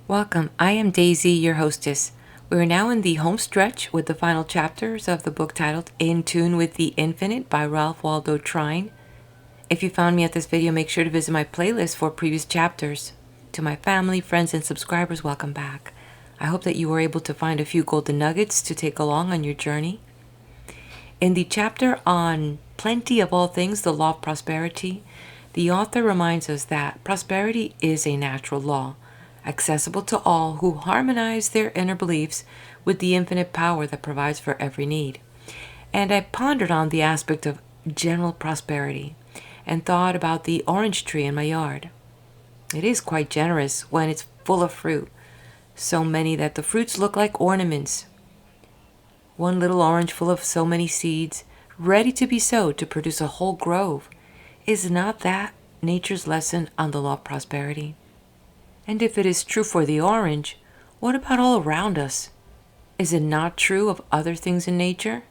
Welcome. I am Daisy, your hostess. We are now in the home stretch with the final chapters of the book titled In Tune with the Infinite by Ralph Waldo Trine. If you found me at this video, make sure to visit my playlist for previous chapters. To my family, friends, and subscribers, welcome back. I hope that you were able to find a few golden nuggets to take along on your journey. In the chapter on Plenty of All Things, the Law of Prosperity, the author reminds us that prosperity is a natural law, accessible to all who harmonize their inner beliefs with the infinite power that provides for every need. And I pondered on the aspect of general prosperity and thought about the orange tree in my yard. It is quite generous when it's full of fruit, so many that the fruits look like ornaments. One little orange full of so many seeds, ready to be sowed to produce a whole grove. Is not that nature's lesson on the law of prosperity? And if it is true for the orange, what about all around us? Is it not true of other things in nature?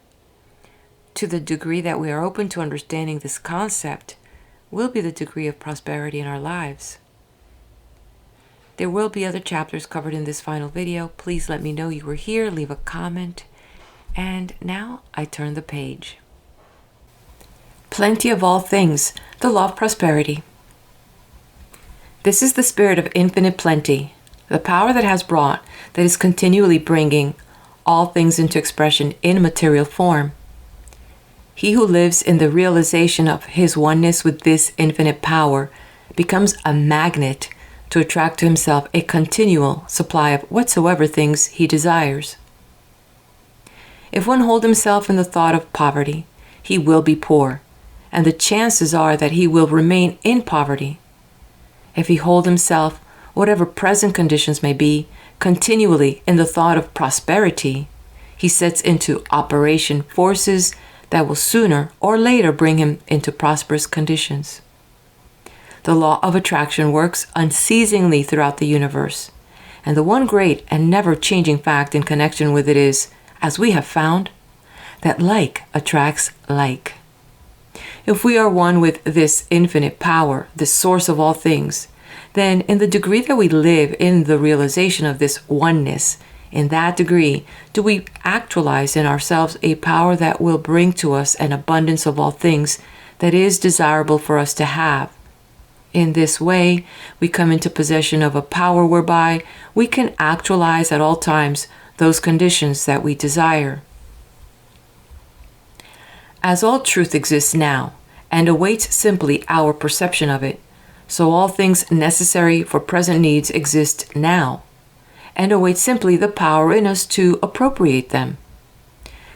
To the degree that we are open to understanding this concept, will be the degree of prosperity in our lives. There will be other chapters covered in this final video. Please let me know you were here, leave a comment. And now I turn the page. Plenty of all things, the law of prosperity. This is the spirit of infinite plenty, the power that has brought, that is continually bringing all things into expression in material form. He who lives in the realization of his oneness with this infinite power becomes a magnet to attract to himself a continual supply of whatsoever things he desires. If one hold himself in the thought of poverty, he will be poor, and the chances are that he will remain in poverty. If he hold himself, whatever present conditions may be, continually in the thought of prosperity, he sets into operation forces that will sooner or later bring him into prosperous conditions. The law of attraction works unceasingly throughout the universe, and the one great and never-changing fact in connection with it is, as we have found, that like attracts like. If we are one with this infinite power, this source of all things, then in the degree that we live in the realization of this oneness, in that degree do we actualize in ourselves a power that will bring to us an abundance of all things that is desirable for us to have. In this way, we come into possession of a power whereby we can actualize at all times those conditions that we desire. As all truth exists now, and awaits simply our perception of it, so all things necessary for present needs exist now, and await simply the power in us to appropriate them.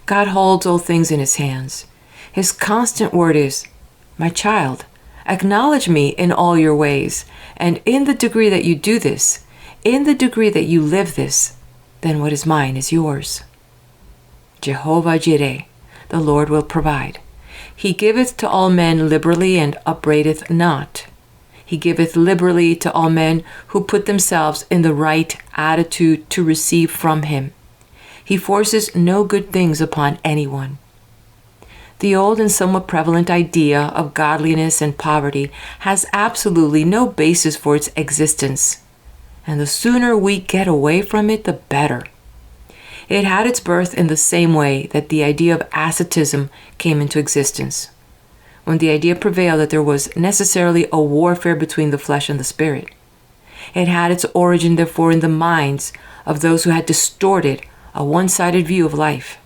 God holds all things in his hands. His constant word is, "My child, acknowledge me in all your ways, and in the degree that you do this, in the degree that you live this, then what is mine is yours." Jehovah Jireh, the Lord will provide. He giveth to all men liberally and upbraideth not. He giveth liberally to all men who put themselves in the right attitude to receive from him. He forces no good things upon anyone. The old and somewhat prevalent idea of godliness and poverty has absolutely no basis for its existence, and the sooner we get away from it, the better. It had its birth in the same way that the idea of asceticism came into existence, when the idea prevailed that there was necessarily a warfare between the flesh and the spirit. It had its origin, therefore, in the minds of those who had distorted a one-sided view of life.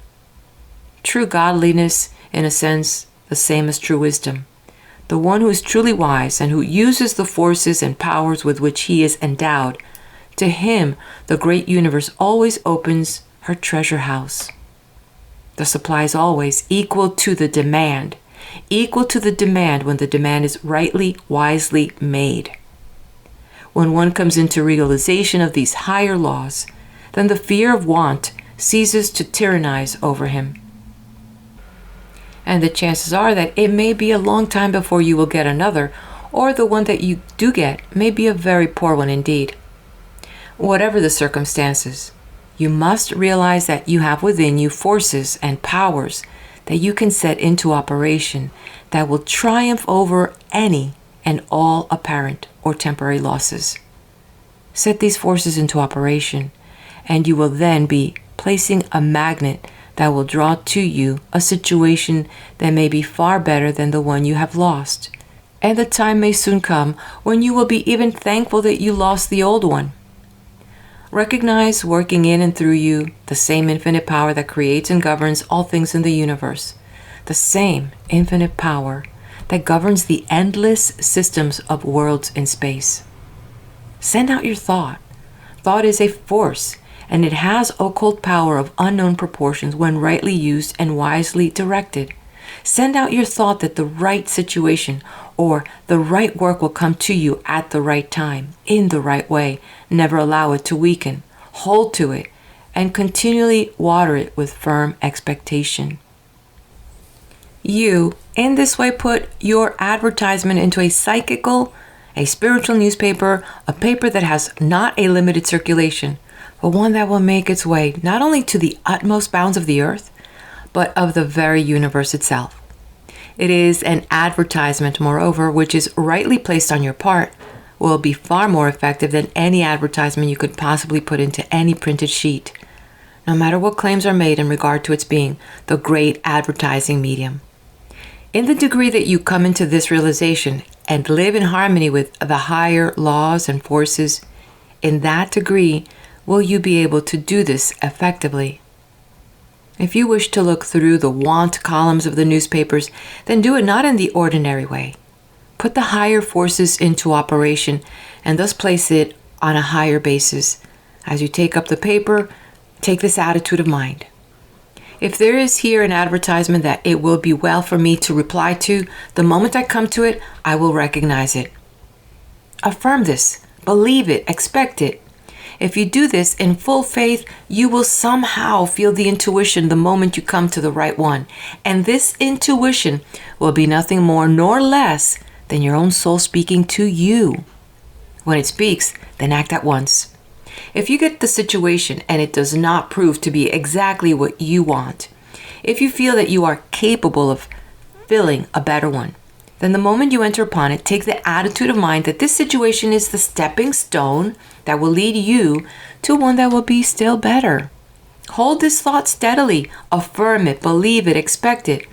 True godliness, in a sense, the same as true wisdom. The one who is truly wise and who uses the forces and powers with which he is endowed, to him the great universe always opens her treasure house. The supply is always equal to the demand when the demand is rightly, wisely made. When one comes into realization of these higher laws, then the fear of want ceases to tyrannize over him. And the chances are that it may be a long time before you will get another, or the one that you do get may be a very poor one indeed. Whatever the circumstances, you must realize that you have within you forces and powers that you can set into operation that will triumph over any and all apparent or temporary losses. Set these forces into operation, and you will then be placing a magnet that will draw to you a situation that may be far better than the one you have lost. And the time may soon come when you will be even thankful that you lost the old one. Recognize working in and through you the same infinite power that creates and governs all things in the universe. The same infinite power that governs the endless systems of worlds in space. Send out your thought. Thought is a force, and it has occult power of unknown proportions when rightly used and wisely directed. Send out your thought that the right situation or the right work will come to you at the right time, in the right way. Never allow it to weaken. Hold to it, and continually water it with firm expectation. You, in this way, put your advertisement into a psychical, a spiritual newspaper, a paper that has not a limited circulation, but one that will make its way not only to the utmost bounds of the earth, but of the very universe itself. It is an advertisement, moreover, which is rightly placed on your part, will be far more effective than any advertisement you could possibly put into any printed sheet, no matter what claims are made in regard to its being the great advertising medium. In the degree that you come into this realization and live in harmony with the higher laws and forces, in that degree will you be able to do this effectively. If you wish to look through the want columns of the newspapers, then do it not in the ordinary way. Put the higher forces into operation and thus place it on a higher basis. As you take up the paper, take this attitude of mind. If there is here an advertisement that it will be well for me to reply to, the moment I come to it, I will recognize it. Affirm this, believe it, expect it. If you do this in full faith, you will somehow feel the intuition the moment you come to the right one. And this intuition will be nothing more nor less than your own soul speaking to you. When it speaks, then act at once. If you get the situation and it does not prove to be exactly what you want, if you feel that you are capable of filling a better one, then the moment you enter upon it, take the attitude of mind that this situation is the stepping stone that will lead you to one that will be still better. Hold this thought steadily, affirm it, believe it, expect it,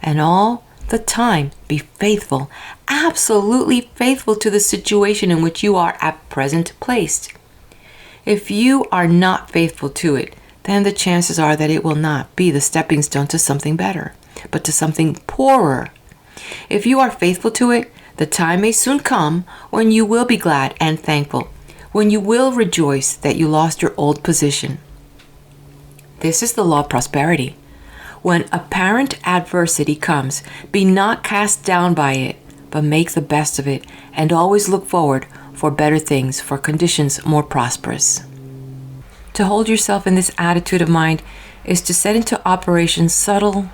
and all the time be faithful, absolutely faithful to the situation in which you are at present placed. If you are not faithful to it, then the chances are that it will not be the stepping stone to something better, but to something poorer. If you are faithful to it, the time may soon come when you will be glad and thankful, when you will rejoice that you lost your old position. This is the law of prosperity. When apparent adversity comes, be not cast down by it, but make the best of it, and always look forward for better things, for conditions more prosperous. To hold yourself in this attitude of mind is to set into operation subtle,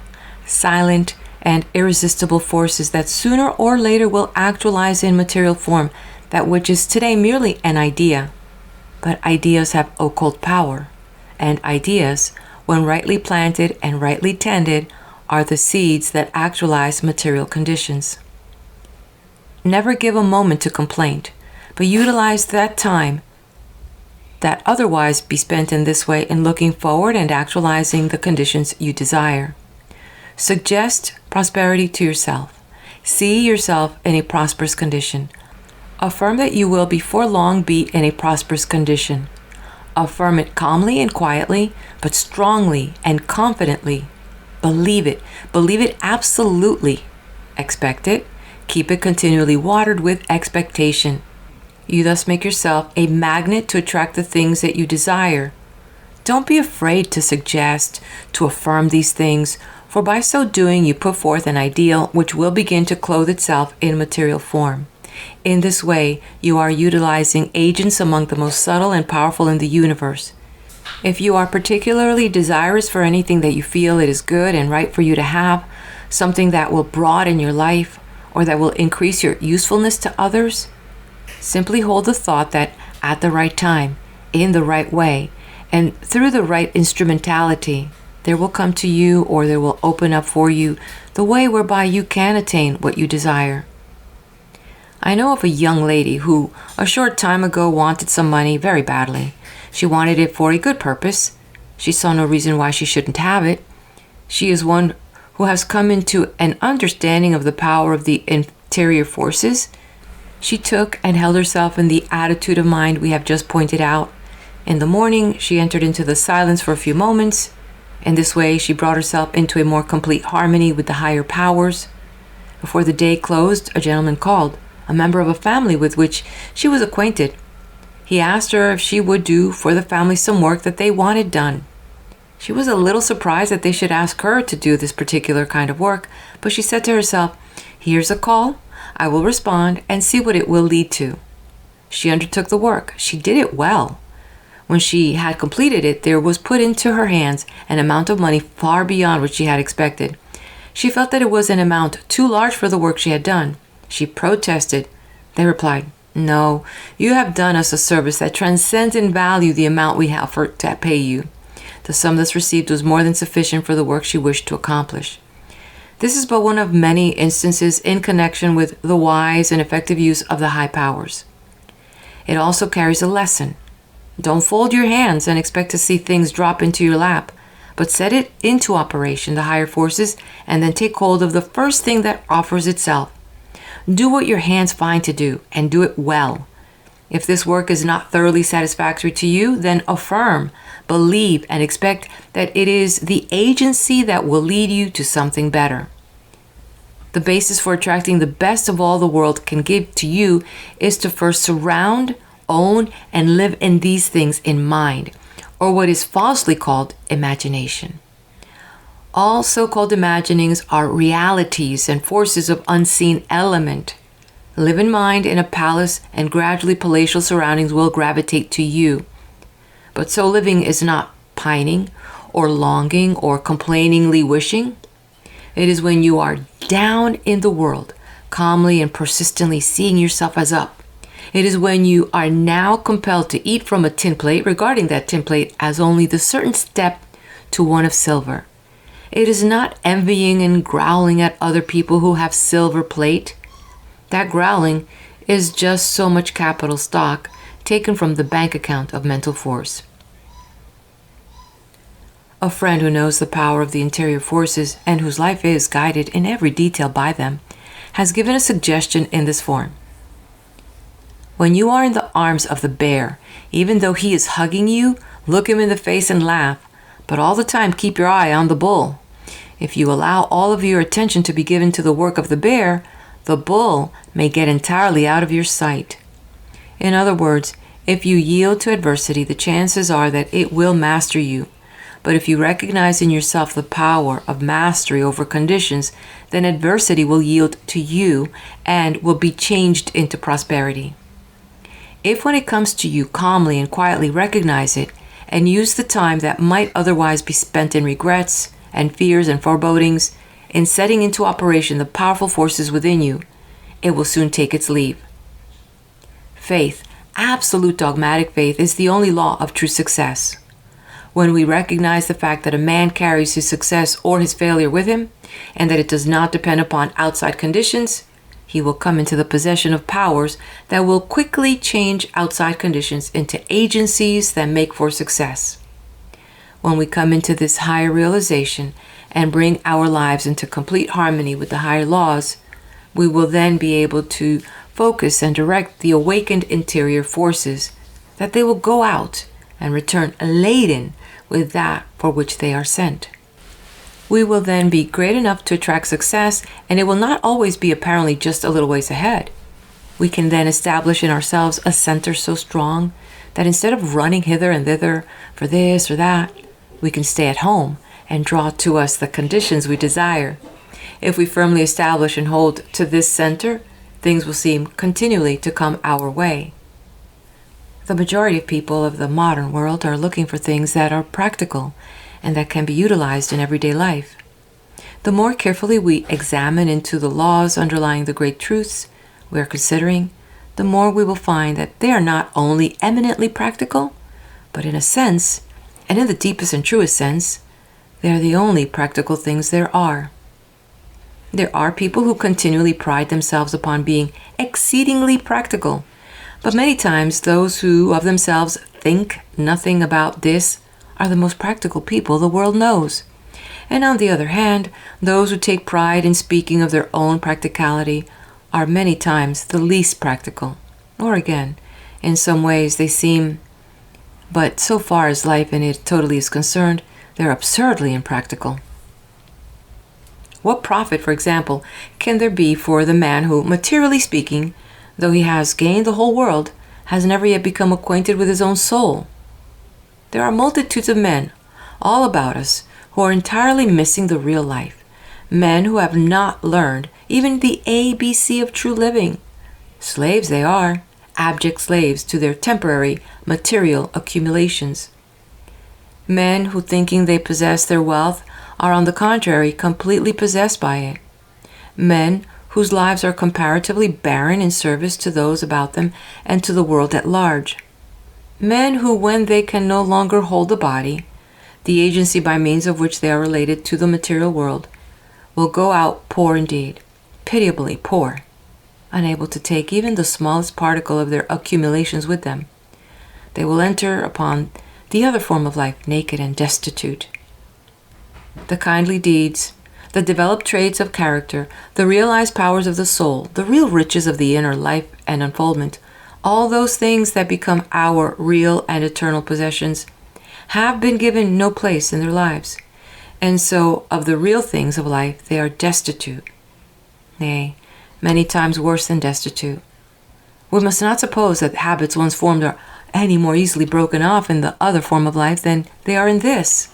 silent, and irresistible forces that sooner or later will actualize in material form that which is today merely an idea. But ideas have occult power, and ideas, when rightly planted and rightly tended, are the seeds that actualize material conditions. Never give a moment to complaint, but utilize that time that otherwise be spent in this way in looking forward and actualizing the conditions you desire. Suggest prosperity to yourself. See yourself in a prosperous condition. Affirm that you will before long be in a prosperous condition. Affirm it calmly and quietly, but strongly and confidently. Believe it. Believe it absolutely. Expect it. Keep it continually watered with expectation. You thus make yourself a magnet to attract the things that you desire. Don't be afraid to suggest, to affirm these things, for by so doing you put forth an ideal which will begin to clothe itself in material form. In this way, you are utilizing agents among the most subtle and powerful in the universe. If you are particularly desirous for anything that you feel it is good and right for you to have, something that will broaden your life, or that will increase your usefulness to others, simply hold the thought that at the right time, in the right way, and through the right instrumentality, there will come to you, or there will open up for you the way whereby you can attain what you desire. I know of a young lady who, a short time ago, wanted some money very badly. She wanted it for a good purpose. She saw no reason why she shouldn't have it. She is one who has come into an understanding of the power of the interior forces. She took and held herself in the attitude of mind we have just pointed out. In the morning, she entered into the silence for a few moments. In this way, she brought herself into a more complete harmony with the higher powers. Before the day closed, a gentleman called, a member of a family with which she was acquainted. He asked her if she would do for the family some work that they wanted done. She was a little surprised that they should ask her to do this particular kind of work, but she said to herself, "Here's a call. I will respond and see what it will lead to." She undertook the work. She did it well. When she had completed it, there was put into her hands an amount of money far beyond what she had expected. She felt that it was an amount too large for the work she had done. She protested. They replied, "No, you have done us a service that transcends in value the amount we have to pay you." The sum thus received was more than sufficient for the work she wished to accomplish. This is but one of many instances in connection with the wise and effective use of the high powers. It also carries a lesson. Don't fold your hands and expect to see things drop into your lap, but set it into operation, the higher forces, and then take hold of the first thing that offers itself. Do what your hands find to do, and do it well. If this work is not thoroughly satisfactory to you, then affirm, believe, and expect that it is the agency that will lead you to something better. The basis for attracting the best of all the world can give to you is to first surround, own, and live in these things in mind, or what is falsely called imagination. All so-called imaginings are realities and forces of unseen element. Live in mind in a palace, and gradually palatial surroundings will gravitate to you. But so living is not pining, or longing, or complainingly wishing. It is when you are down in the world, calmly and persistently seeing yourself as up. It is when you are now compelled to eat from a tin plate, regarding that tin plate as only the certain step to one of silver. It is not envying and growling at other people who have silver plate. That growling is just so much capital stock taken from the bank account of mental force. A friend who knows the power of the interior forces and whose life is guided in every detail by them has given a suggestion in this form. When you are in the arms of the bear, even though he is hugging you, look him in the face and laugh, but all the time keep your eye on the bull. If you allow all of your attention to be given to the work of the bull may get entirely out of your sight. In other words, if you yield to adversity, the chances are that it will master you. But if you recognize in yourself the power of mastery over conditions, then adversity will yield to you and will be changed into prosperity. If when it comes to you calmly and quietly recognize it, and use the time that might otherwise be spent in regrets and fears and forebodings, in setting into operation the powerful forces within you, it will soon take its leave. Faith, absolute dogmatic faith, is the only law of true success. When we recognize the fact that a man carries his success or his failure with him, and that it does not depend upon outside conditions, he will come into the possession of powers that will quickly change outside conditions into agencies that make for success. When we come into this higher realization and bring our lives into complete harmony with the higher laws, we will then be able to focus and direct the awakened interior forces, that they will go out and return laden with that for which they are sent. We will then be great enough to attract success, and it will not always be apparently just a little ways ahead. We can then establish in ourselves a center so strong that instead of running hither and thither for this or that, we can stay at home and draw to us the conditions we desire. If we firmly establish and hold to this center, things will seem continually to come our way. The majority of people of the modern world are looking for things that are practical and that can be utilized in everyday life. The more carefully we examine into the laws underlying the great truths we are considering, the more we will find that they are not only eminently practical, but in a sense, and in the deepest and truest sense, they are the only practical things there are. There are people who continually pride themselves upon being exceedingly practical, but many times those who of themselves think nothing about this are the most practical people the world knows. And on the other hand, those who take pride in speaking of their own practicality are many times the least practical. Or again, in some ways they seem, but so far as life in it totally is concerned, they're absurdly impractical. What profit, for example, can there be for the man who, materially speaking, though he has gained the whole world, has never yet become acquainted with his own soul? There are multitudes of men all about us who are entirely missing the real life, men who have not learned even the ABC of true living. Slaves they are, abject slaves to their temporary material accumulations. Men who, thinking they possess their wealth, are on the contrary completely possessed by it. Men whose lives are comparatively barren in service to those about them and to the world at large. Men who, when they can no longer hold the body, the agency by means of which they are related to the material world, will go out poor indeed, pitiably poor, unable to take even the smallest particle of their accumulations with them. They will enter upon the other form of life naked and destitute. The kindly deeds, the developed traits of character, the realized powers of the soul, the real riches of the inner life and unfoldment, all those things that become our real and eternal possessions, have been given no place in their lives, and so of the real things of life they are destitute, nay, many times worse than destitute. We must not suppose that habits once formed are any more easily broken off in the other form of life than they are in this.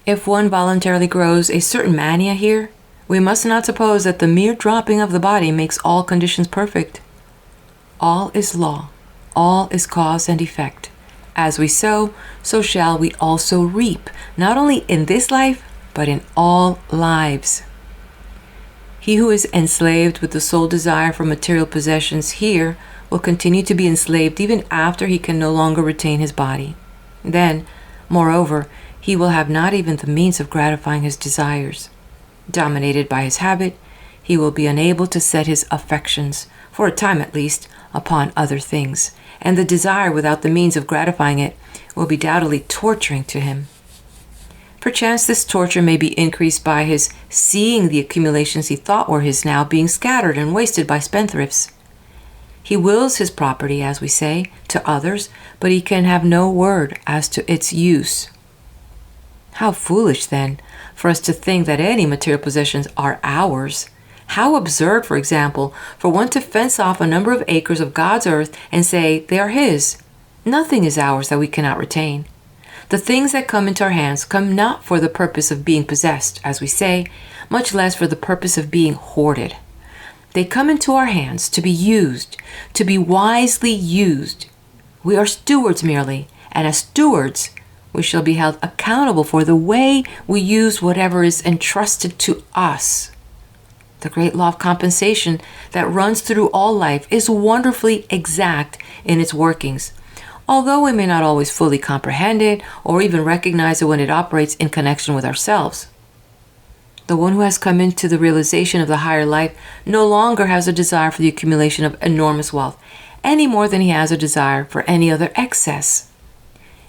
If one voluntarily grows a certain mania here, we must not suppose that the mere dropping of the body makes all conditions perfect. All is law, all is cause and effect. As we sow, so shall we also reap, not only in this life, but in all lives. He who is enslaved with the sole desire for material possessions here will continue to be enslaved even after he can no longer retain his body. Then, moreover, he will have not even the means of gratifying his desires. Dominated by his habit, he will be unable to set his affections, for a time at least, upon other things, and the desire without the means of gratifying it will be doubtlessly torturing to him. Perchance this torture may be increased by his seeing the accumulations he thought were his now being scattered and wasted by spendthrifts. He wills his property, as we say, to others, but he can have no word as to its use. How foolish, then, for us to think that any material possessions are ours. How absurd, for example, for one to fence off a number of acres of God's earth and say they are his. Nothing is ours that we cannot retain. The things that come into our hands come not for the purpose of being possessed, as we say, much less for the purpose of being hoarded. They come into our hands to be used, to be wisely used. We are stewards merely, and as stewards, we shall be held accountable for the way we use whatever is entrusted to us. The great law of compensation that runs through all life is wonderfully exact in its workings, although we may not always fully comprehend it or even recognize it when it operates in connection with ourselves. The one who has come into the realization of the higher life no longer has a desire for the accumulation of enormous wealth, any more than he has a desire for any other excess.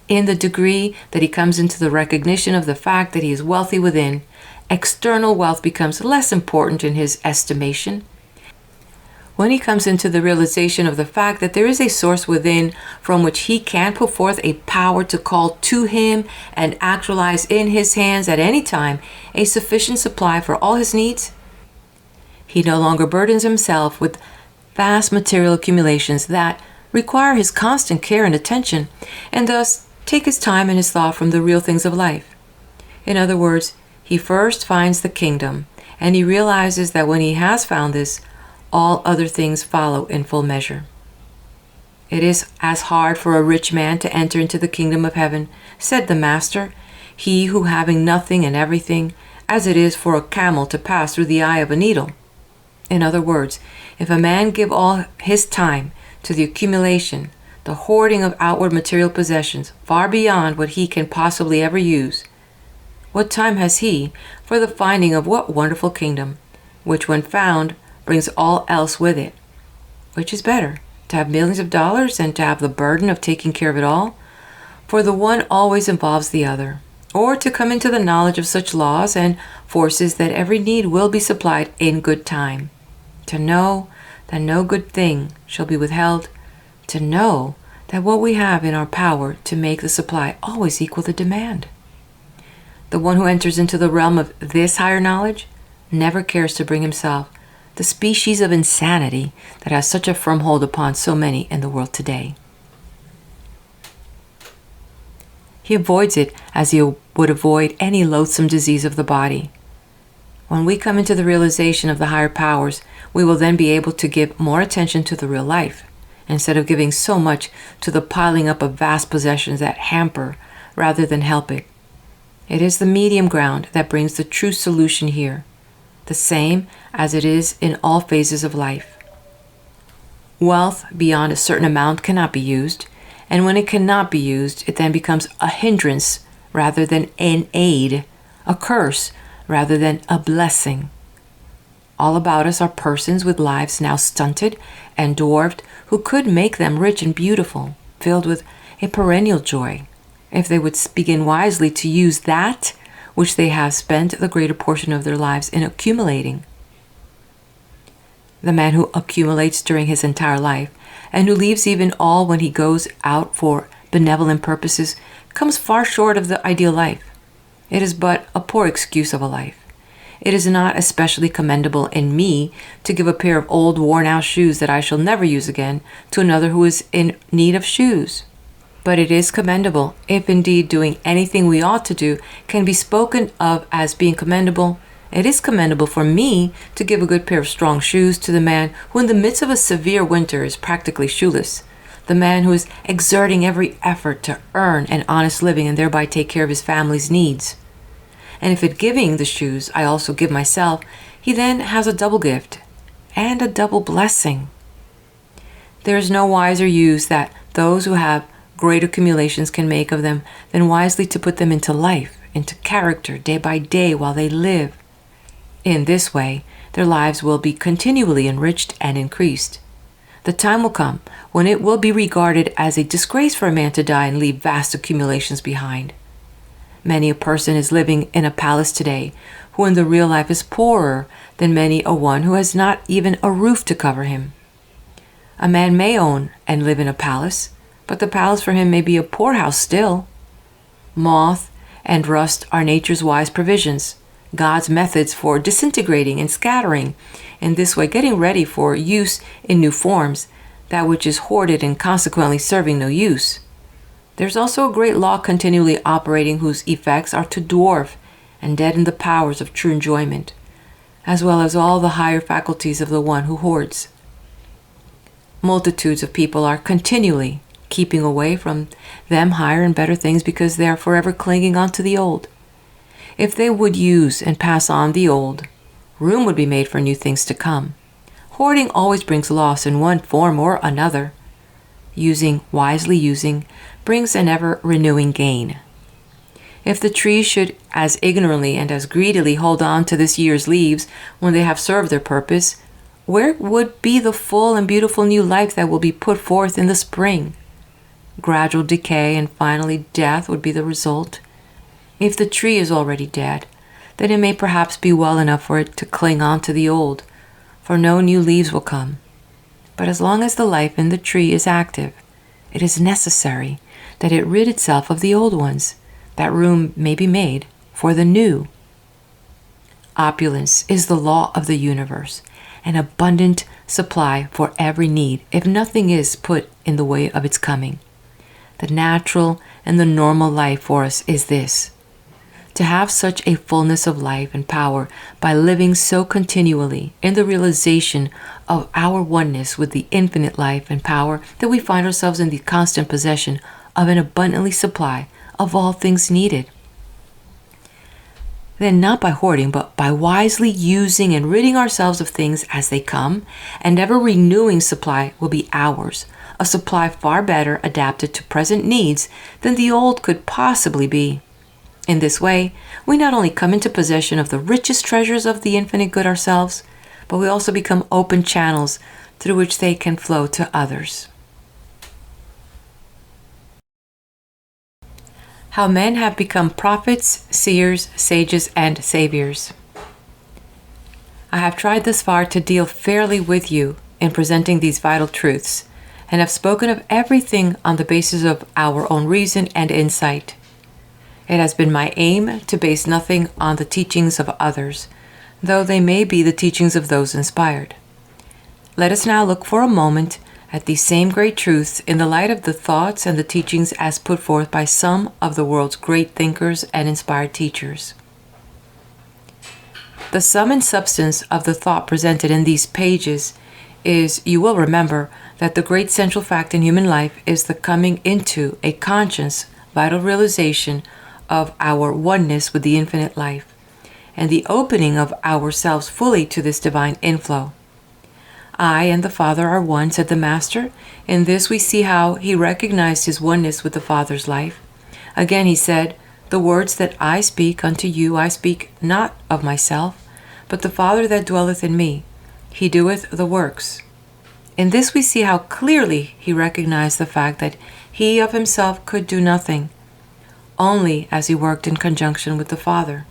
In the degree that he comes into the recognition of the fact that he is wealthy within, external wealth becomes less important in his estimation. When he comes into the realization of the fact that there is a source within from which he can put forth a power to call to him and actualize in his hands at any time a sufficient supply for all his needs, he no longer burdens himself with vast material accumulations that require his constant care and attention, and thus take his time and his thought from the real things of life. In other words, he first finds the kingdom, and he realizes that when he has found this, all other things follow in full measure. It is as hard for a rich man to enter into the kingdom of heaven, said the Master, he who having nothing and everything, as it is for a camel to pass through the eye of a needle. In other words, if a man give all his time to the accumulation, the hoarding of outward material possessions, far beyond what he can possibly ever use, what time has he for the finding of what wonderful kingdom, which when found brings all else with it. Which is better, to have millions of dollars and to have the burden of taking care of it all? For the one always involves the other. Or to come into the knowledge of such laws and forces that every need will be supplied in good time. To know that no good thing shall be withheld. To know that what we have in our power to make the supply always equal the demand. The one who enters into the realm of this higher knowledge never cares to bring himself the species of insanity that has such a firm hold upon so many in the world today. He avoids it as he would avoid any loathsome disease of the body. When we come into the realization of the higher powers, we will then be able to give more attention to the real life, instead of giving so much to the piling up of vast possessions that hamper rather than help it. It is the medium ground that brings the true solution here, the same as it is in all phases of life. Wealth beyond a certain amount cannot be used, and when it cannot be used, it then becomes a hindrance rather than an aid, a curse rather than a blessing. All about us are persons with lives now stunted and dwarfed who could make them rich and beautiful, filled with a perennial joy, if they would begin wisely to use that which they have spent the greater portion of their lives in accumulating. The man who accumulates during his entire life, and who leaves even all when he goes out for benevolent purposes, comes far short of the ideal life. It is but a poor excuse of a life. It is not especially commendable in me to give a pair of old worn-out shoes that I shall never use again to another who is in need of shoes. But it is commendable, if indeed doing anything we ought to do can be spoken of as being commendable, it is commendable for me to give a good pair of strong shoes to the man who in the midst of a severe winter is practically shoeless, the man who is exerting every effort to earn an honest living and thereby take care of his family's needs. And if at giving the shoes I also give myself, he then has a double gift and a double blessing. There is no wiser use that those who have great accumulations can make of them than wisely to put them into life, into character, day by day while they live. In this way, their lives will be continually enriched and increased. The time will come when it will be regarded as a disgrace for a man to die and leave vast accumulations behind. Many a person is living in a palace today who in the real life is poorer than many a one who has not even a roof to cover him. A man may own and live in a palace, but the palace for him may be a poorhouse still. Moth and rust are nature's wise provisions, God's methods for disintegrating and scattering, in this way getting ready for use in new forms, that which is hoarded and consequently serving no use. There's also a great law continually operating whose effects are to dwarf and deaden the powers of true enjoyment, as well as all the higher faculties of the one who hoards. Multitudes of people are continually keeping away from them higher and better things because they are forever clinging on to the old. If they would use and pass on the old, room would be made for new things to come. Hoarding always brings loss in one form or another. Wisely using, brings an ever-renewing gain. If the trees should as ignorantly and as greedily hold on to this year's leaves when they have served their purpose, where would be the full and beautiful new life that will be put forth in the spring? Gradual decay and finally death would be the result. If the tree is already dead, then it may perhaps be well enough for it to cling on to the old, for no new leaves will come. But as long as the life in the tree is active, it is necessary that it rid itself of the old ones, that room may be made for the new. Opulence is the law of the universe, an abundant supply for every need if nothing is put in the way of its coming. The natural and the normal life for us is this: to have such a fullness of life and power by living so continually in the realization of our oneness with the infinite life and power that we find ourselves in the constant possession of an abundantly supply of all things needed. Then not by hoarding, but by wisely using and ridding ourselves of things as they come, an ever-renewing supply will be ours, a supply far better adapted to present needs than the old could possibly be. In this way, we not only come into possession of the richest treasures of the infinite good ourselves, but we also become open channels through which they can flow to others. How men have become prophets, seers, sages, and saviors. I have tried thus far to deal fairly with you in presenting these vital truths, and have spoken of everything on the basis of our own reason and insight. It has been my aim to base nothing on the teachings of others, though they may be the teachings of those inspired. Let us now look for a moment at these same great truths in the light of the thoughts and the teachings as put forth by some of the world's great thinkers and inspired teachers. The sum and substance of the thought presented in these pages is, you will remember, that the great central fact in human life is the coming into a conscious, vital realization of our oneness with the infinite life, and the opening of ourselves fully to this divine inflow. I and the Father are one, said the Master. In this we see how he recognized his oneness with the Father's life. Again he said, the words that I speak unto you I speak not of myself, but the Father that dwelleth in me, he doeth the works. In this we see how clearly he recognized the fact that he of himself could do nothing, only as he worked in conjunction with the Father.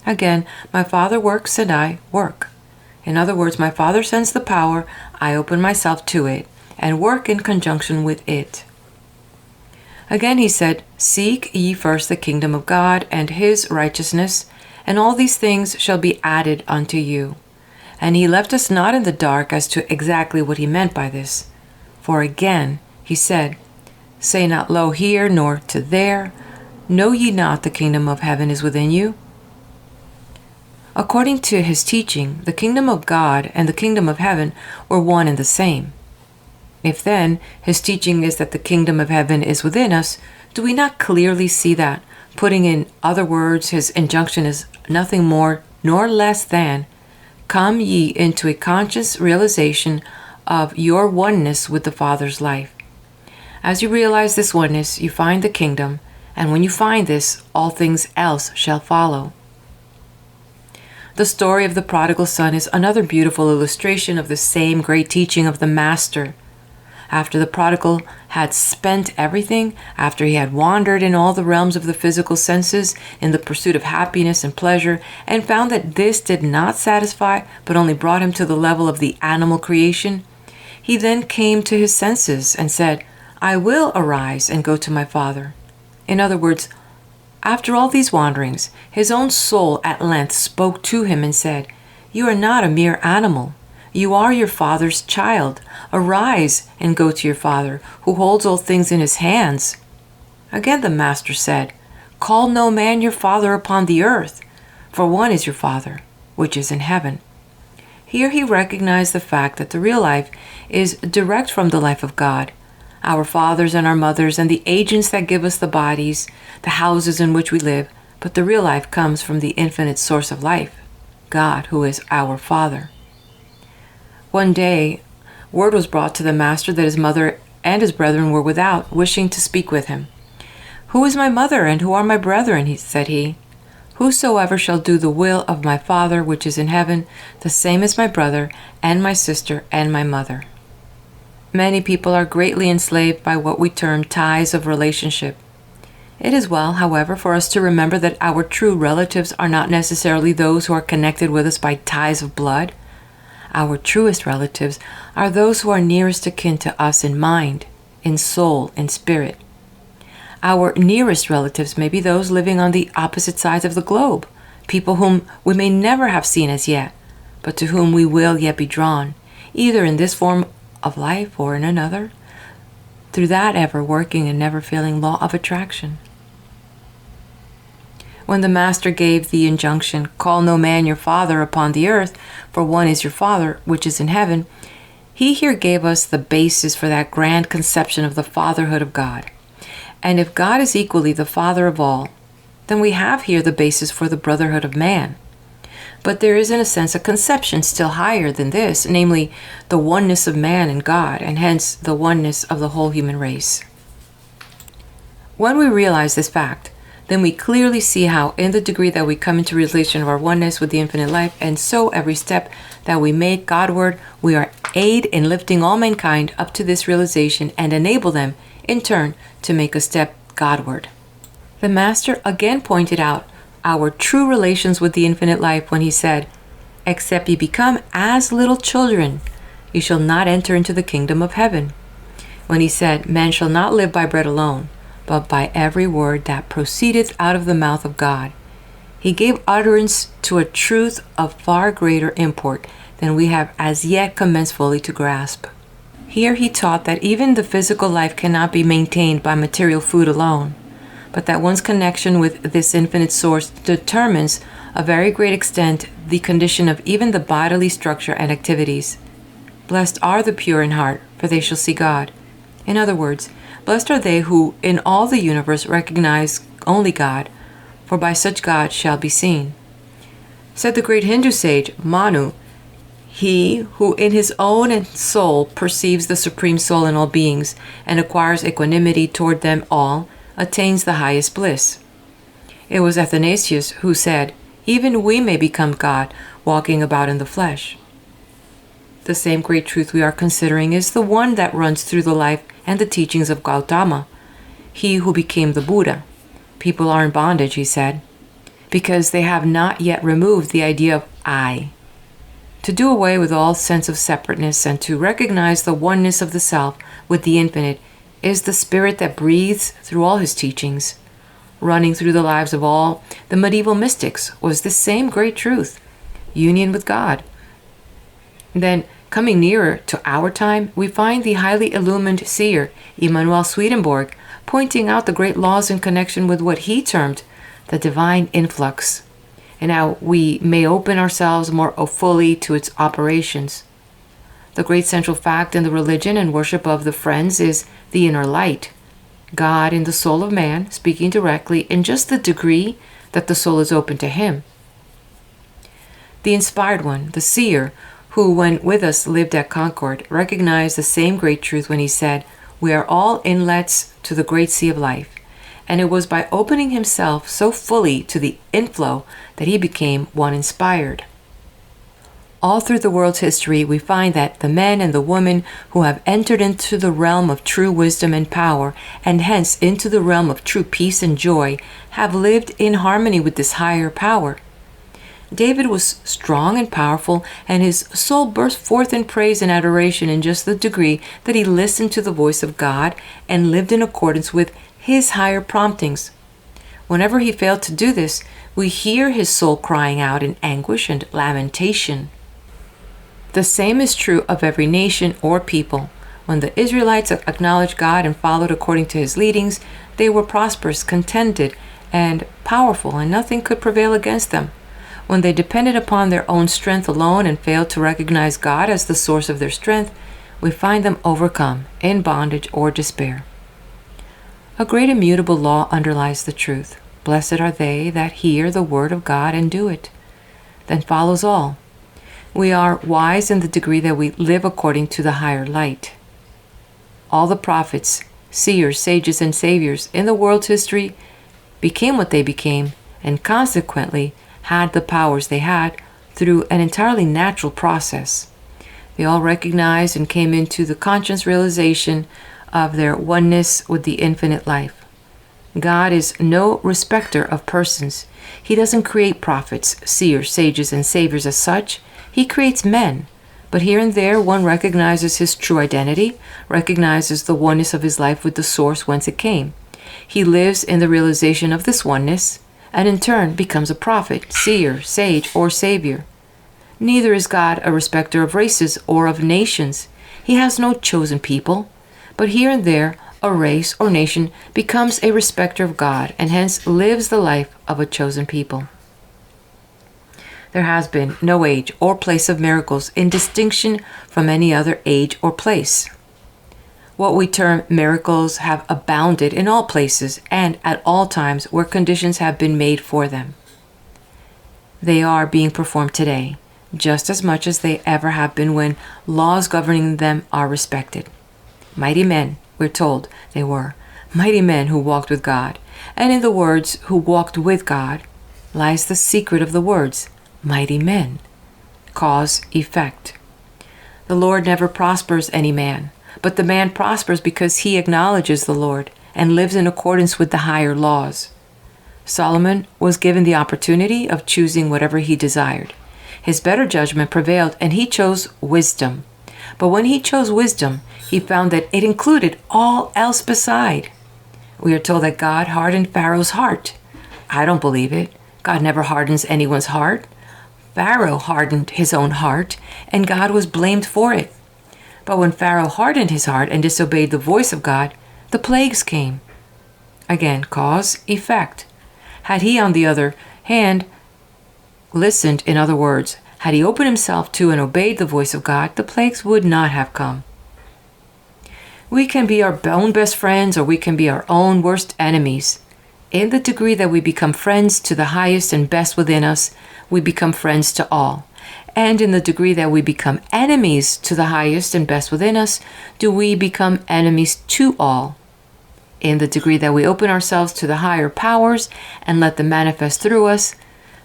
Again, my Father works and I work. In other words, my Father sends the power, I open myself to it, and work in conjunction with it. Again he said, seek ye first the kingdom of God and his righteousness, and all these things shall be added unto you. And he left us not in the dark as to exactly what he meant by this. For again he said, say not lo here nor to there, know ye not the kingdom of heaven is within you? According to his teaching, the kingdom of God and the kingdom of heaven were one and the same. If then his teaching is that the kingdom of heaven is within us, do we not clearly see that, putting in other words, his injunction is nothing more nor less than, come ye into a conscious realization of your oneness with the Father's life. As you realize this oneness, you find the kingdom, and when you find this, all things else shall follow. The story of the prodigal son is another beautiful illustration of the same great teaching of the Master. After the prodigal had spent everything, after he had wandered in all the realms of the physical senses in the pursuit of happiness and pleasure, and found that this did not satisfy, but only brought him to the level of the animal creation, he then came to his senses and said, I will arise and go to my Father. In other words, after all these wanderings, his own soul at length spoke to him and said, you are not a mere animal. You are your Father's child. Arise and go to your Father, who holds all things in his hands. Again the Master said, call no man your father upon the earth, for one is your Father, which is in heaven. Here he recognized the fact that the real life is direct from the life of God. Our fathers and our mothers and the agents that give us the bodies, the houses in which we live, but the real life comes from the infinite source of life, God, who is our Father. One day, word was brought to the Master that his mother and his brethren were without, wishing to speak with him. Who is my mother, and who are my brethren? Said he. Whosoever shall do the will of my Father which is in heaven, the same is my brother, and my sister, and my mother. Many people are greatly enslaved by what we term ties of relationship. It is well, however, for us to remember that our true relatives are not necessarily those who are connected with us by ties of blood. Our truest relatives are those who are nearest akin to us in mind, in soul, in spirit. Our nearest relatives may be those living on the opposite sides of the globe, people whom we may never have seen as yet, but to whom we will yet be drawn, either in this form of life or in another, through that ever-working and never-failing law of attraction. When the Master gave the injunction, call no man your father upon the earth, for one is your Father, which is in heaven, he here gave us the basis for that grand conception of the fatherhood of God. And if God is equally the Father of all, then we have here the basis for the brotherhood of man. But there is, in a sense, a conception still higher than this, namely the oneness of man and God, and hence the oneness of the whole human race. When we realize this fact, then we clearly see how, in the degree that we come into realization of our oneness with the infinite life, and so every step that we make Godward, we are aid in lifting all mankind up to this realization and enable them, in turn, to make a step Godward. The Master again pointed out our true relations with the infinite life when he said, "Except ye become as little children, you shall not enter into the kingdom of heaven." When he said, "Man shall not live by bread alone, but by every word that proceedeth out of the mouth of God," he gave utterance to a truth of far greater import than we have as yet commenced fully to grasp. Here he taught that even the physical life cannot be maintained by material food alone, but that one's connection with this infinite source determines a very great extent the condition of even the bodily structure and activities. Blessed are the pure in heart, for they shall see God. In other words, blessed are they who in all the universe recognize only God, for by such God shall be seen. Said the great Hindu sage Manu, "He who in his own soul perceives the Supreme Soul in all beings and acquires equanimity toward them all attains the highest bliss." It was Athanasius who said, "Even we may become God, walking about in the flesh." The same great truth we are considering is the one that runs through the life and the teachings of Gautama, he who became the Buddha. People are in bondage, he said, because they have not yet removed the idea of I. To do away with all sense of separateness and to recognize the oneness of the self with the infinite is the spirit that breathes through all his teachings. Running through the lives of all the medieval mystics was this same great truth, union with God. Then, coming nearer to our time, we find the highly illumined seer, Emanuel Swedenborg, pointing out the great laws in connection with what he termed the divine influx, and how we may open ourselves more fully to its operations. The great central fact in the religion and worship of the Friends is the inner light, God in the soul of man, speaking directly in just the degree that the soul is open to him. The inspired one, the seer, who when with us lived at Concord, recognized the same great truth when he said, "We are all inlets to the great sea of life," and it was by opening himself so fully to the inflow that he became one inspired. All through the world's history, we find that the men and the women who have entered into the realm of true wisdom and power, and hence into the realm of true peace and joy, have lived in harmony with this higher power. David was strong and powerful, and his soul burst forth in praise and adoration in just the degree that he listened to the voice of God and lived in accordance with his higher promptings. Whenever he failed to do this, we hear his soul crying out in anguish and lamentation. The same is true of every nation or people. When the Israelites acknowledged God and followed according to his leadings, they were prosperous, contented, and powerful, and nothing could prevail against them. When they depended upon their own strength alone and failed to recognize God as the source of their strength, we find them overcome, in bondage or despair. A great immutable law underlies the truth. Blessed are they that hear the word of God and do it. Then follows all. We are wise in the degree that we live according to the higher light. All the prophets, seers, sages, and saviors in the world's history became what they became, and consequently had the powers they had through an entirely natural process. They all recognized and came into the conscious realization of their oneness with the infinite life. God is no respecter of persons. He doesn't create prophets, seers, sages, and saviors as such. He creates men, but here and there one recognizes his true identity, recognizes the oneness of his life with the source whence it came. He lives in the realization of this oneness, and in turn becomes a prophet, seer, sage, or savior. Neither is God a respecter of races or of nations. He has no chosen people, but here and there a race or nation becomes a respecter of God, and hence lives the life of a chosen people. There has been no age or place of miracles in distinction from any other age or place. What we term miracles have abounded in all places and at all times where conditions have been made for them. They are being performed today, just as much as they ever have been when laws governing them are respected. Mighty men, we're told they were, mighty men who walked with God, and in the words who walked with God lies the secret of the words, mighty men. Cause, effect. The Lord never prospers any man, but the man prospers because he acknowledges the Lord and lives in accordance with the higher laws. Solomon was given the opportunity of choosing whatever he desired. His better judgment prevailed and he chose wisdom. But when he chose wisdom, he found that it included all else beside. We are told that God hardened Pharaoh's heart. I don't believe it. God never hardens anyone's heart. Pharaoh hardened his own heart, and God was blamed for it. But when Pharaoh hardened his heart and disobeyed the voice of God, the plagues came. Again, cause, effect. Had he, on the other hand, listened, in other words, had he opened himself to and obeyed the voice of God, the plagues would not have come. We can be our own best friends, or we can be our own worst enemies. In the degree that we become friends to the highest and best within us, we become friends to all. And in the degree that we become enemies to the highest and best within us, do we become enemies to all. In the degree that we open ourselves to the higher powers and let them manifest through us,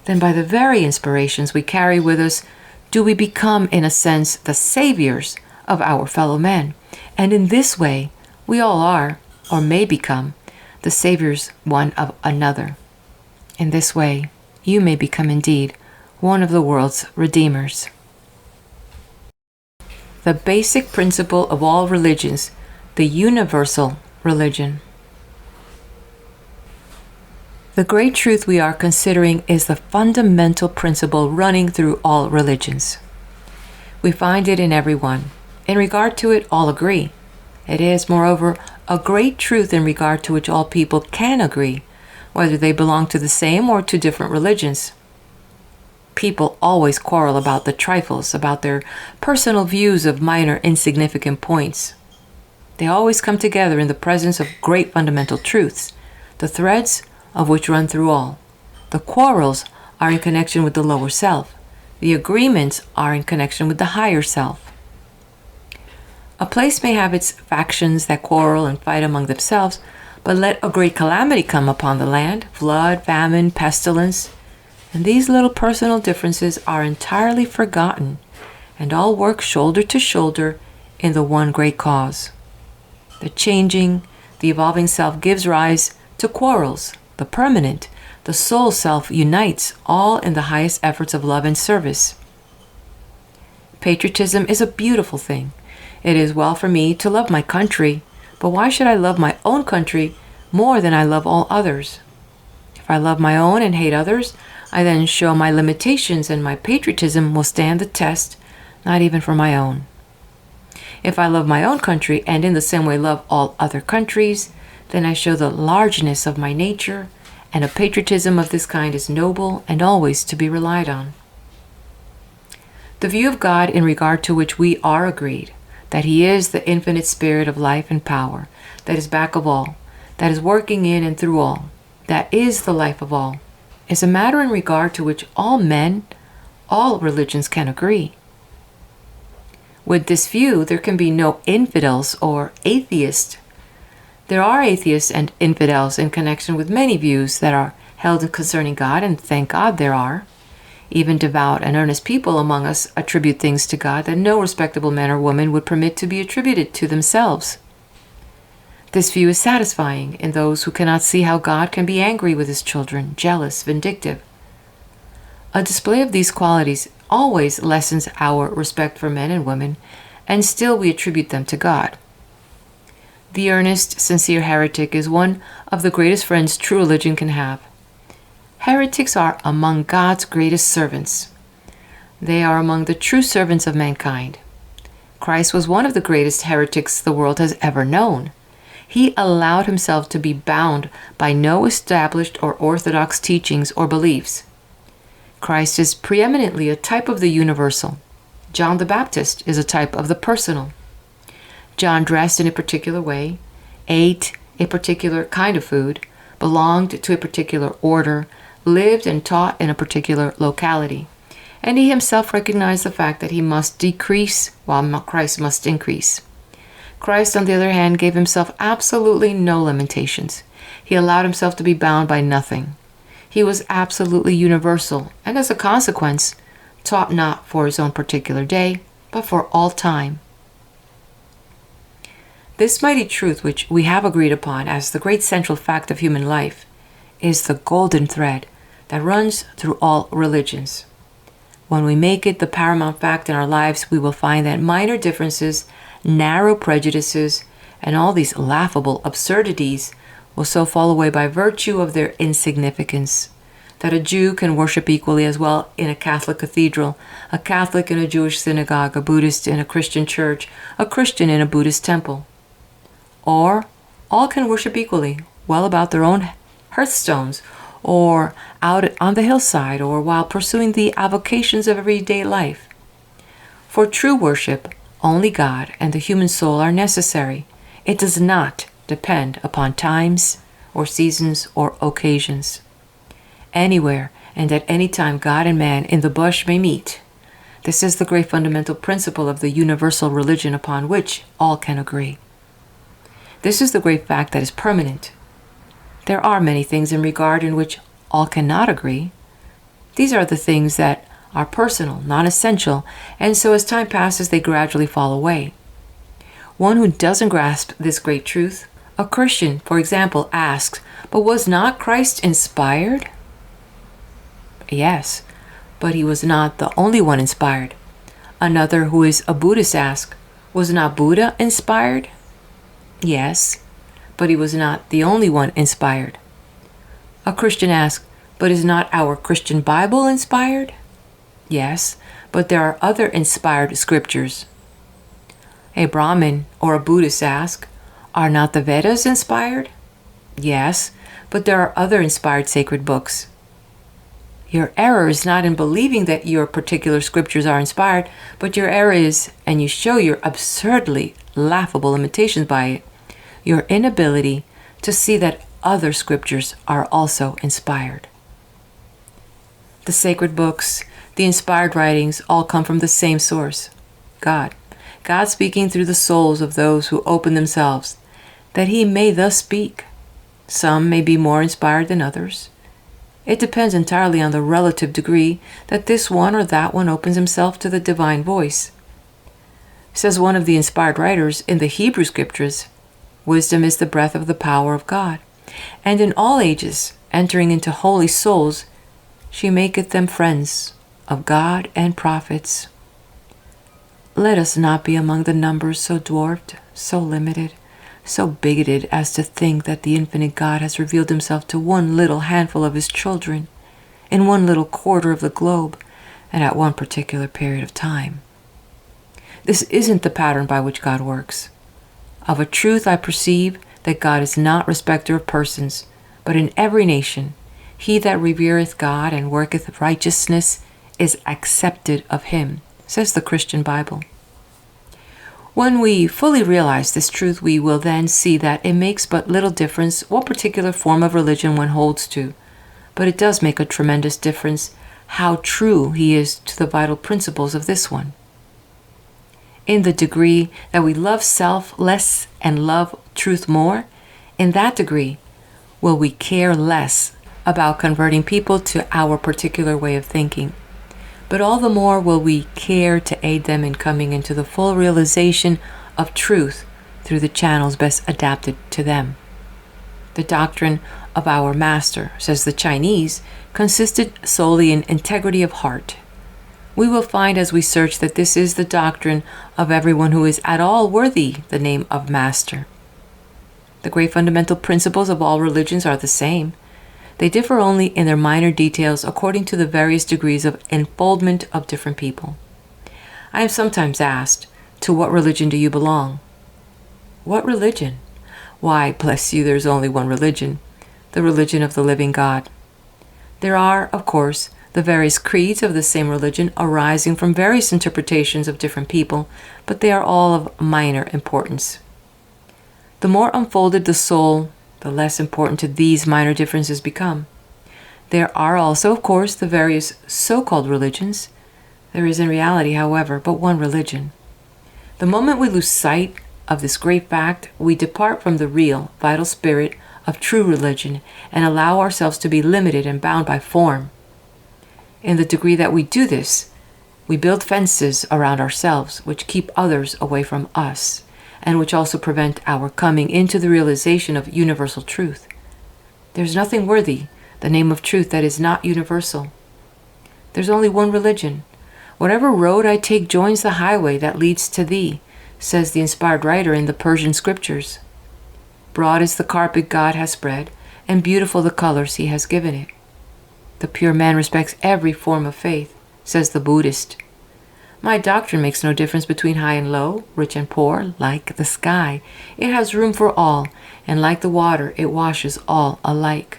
then by the very inspirations we carry with us, do we become, in a sense, the saviors of our fellow men. And in this way, we all are, or may become, the saviors one of another. In this way, you may become indeed one of the world's redeemers. The basic principle of all religions, the universal religion. The great truth we are considering is the fundamental principle running through all religions. We find it in everyone. In regard to it, all agree. It is, moreover, a great truth in regard to which all people can agree, whether they belong to the same or to different religions. People always quarrel about the trifles, about their personal views of minor, insignificant points. They always come together in the presence of great fundamental truths, the threads of which run through all. The quarrels are in connection with the lower self. The agreements are in connection with the higher self. A place may have its factions that quarrel and fight among themselves, but let a great calamity come upon the land, flood, famine, pestilence, and these little personal differences are entirely forgotten, and all work shoulder to shoulder in the one great cause. The changing, the evolving self gives rise to quarrels. The permanent, the soul self unites, all in the highest efforts of love and service. Patriotism is a beautiful thing. It is well for me to love my country, but why should I love my own country more than I love all others? If I love my own and hate others, I then show my limitations, and my patriotism will stand the test, not even for my own. If I love my own country and in the same way love all other countries, then I show the largeness of my nature, and a patriotism of this kind is noble and always to be relied on. The view of God in regard to which we are agreed, that He is the infinite spirit of life and power, that is back of all, that is working in and through all, that is the life of all, is a matter in regard to which all men, all religions can agree. With this view, there can be no infidels or atheists. There are atheists and infidels in connection with many views that are held concerning God, and thank God there are. Even devout and earnest people among us attribute things to God that no respectable man or woman would permit to be attributed to themselves. This view is satisfying in those who cannot see how God can be angry with His children, jealous, vindictive. A display of these qualities always lessens our respect for men and women, and still we attribute them to God. The earnest, sincere heretic is one of the greatest friends true religion can have. Heretics are among God's greatest servants. They are among the true servants of mankind. Christ was one of the greatest heretics the world has ever known. He allowed himself to be bound by no established or orthodox teachings or beliefs. Christ is preeminently a type of the universal. John the Baptist is a type of the personal. John dressed in a particular way, ate a particular kind of food, belonged to a particular order, lived and taught in a particular locality, and he himself recognized the fact that he must decrease while Christ must increase. Christ, on the other hand, gave himself absolutely no limitations. He allowed himself to be bound by nothing. He was absolutely universal, and as a consequence, taught not for his own particular day, but for all time. This mighty truth, which we have agreed upon as the great central fact of human life, is the golden thread that runs through all religions. When we make it the paramount fact in our lives, we will find that minor differences, narrow prejudices, and all these laughable absurdities will so fall away by virtue of their insignificance, that a Jew can worship equally as well in a Catholic cathedral, a Catholic in a Jewish synagogue, a Buddhist in a Christian church, a Christian in a Buddhist temple. Or all can worship equally well about their own hearthstones, or out on the hillside, or while pursuing the avocations of everyday life. For true worship, only God and the human soul are necessary. It does not depend upon times or seasons or occasions. Anywhere and at any time God and man in the bush may meet. This is the great fundamental principle of the universal religion upon which all can agree. This is the great fact that is permanent. There are many things in regard in which all cannot agree. These are the things that are personal, non-essential, and so as time passes they gradually fall away. One who doesn't grasp this great truth, a Christian, for example, asks, but was not Christ inspired? Yes, but he was not the only one inspired. Another who is a Buddhist asks, was not Buddha inspired? Yes, but he was not the only one inspired. A Christian asks, but is not our Christian Bible inspired? Yes, but there are other inspired scriptures. A Brahmin or a Buddhist asks, are not the Vedas inspired? Yes, but there are other inspired sacred books. Your error is not in believing that your particular scriptures are inspired, but your error is, and you show your absurdly laughable limitations by it, your inability to see that other scriptures are also inspired. The sacred books, the inspired writings, all come from the same source, God. God speaking through the souls of those who open themselves, that he may thus speak. Some may be more inspired than others. It depends entirely on the relative degree that this one or that one opens himself to the divine voice. Says one of the inspired writers in the Hebrew scriptures, wisdom is the breath of the power of God, and in all ages, entering into holy souls, she maketh them friends of God and prophets. Let us not be among the numbers so dwarfed, so limited, so bigoted as to think that the infinite God has revealed himself to one little handful of his children, in one little quarter of the globe, and at one particular period of time. This isn't the pattern by which God works. Of a truth I perceive that God is not respecter of persons, but in every nation he that revereth God and worketh righteousness is accepted of him, says the Christian Bible. When we fully realize this truth, we will then see that it makes but little difference what particular form of religion one holds to, but it does make a tremendous difference how true he is to the vital principles of this one. In the degree that we love self less and love truth more, in that degree will we care less about converting people to our particular way of thinking. But all the more will we care to aid them in coming into the full realization of truth through the channels best adapted to them. The doctrine of our master, says the Chinese, consisted solely in integrity of heart. We will find as we search that this is the doctrine of everyone who is at all worthy the name of master. The great fundamental principles of all religions are the same. They differ only in their minor details according to the various degrees of enfoldment of different people. I am sometimes asked, to what religion do you belong? What religion? Why, bless you, there's only one religion, the religion of the living God. There are, of course, the various creeds of the same religion arising from various interpretations of different people, but they are all of minor importance. The more unfolded the soul, the less important to these minor differences become. There are also, of course, the various so-called religions. There is in reality, however, but one religion. The moment we lose sight of this great fact, we depart from the real, vital spirit of true religion and allow ourselves to be limited and bound by form. In the degree that we do this, we build fences around ourselves which keep others away from us, and which also prevent our coming into the realization of universal truth. There's nothing worthy the name of truth that is not universal. There's only one religion. Whatever road I take joins the highway that leads to thee, says the inspired writer in the Persian scriptures. Broad is the carpet God has spread, and beautiful the colors he has given it. The pure man respects every form of faith, says the Buddhist. My doctrine makes no difference between high and low, rich and poor, like the sky. It has room for all, and like the water, it washes all alike.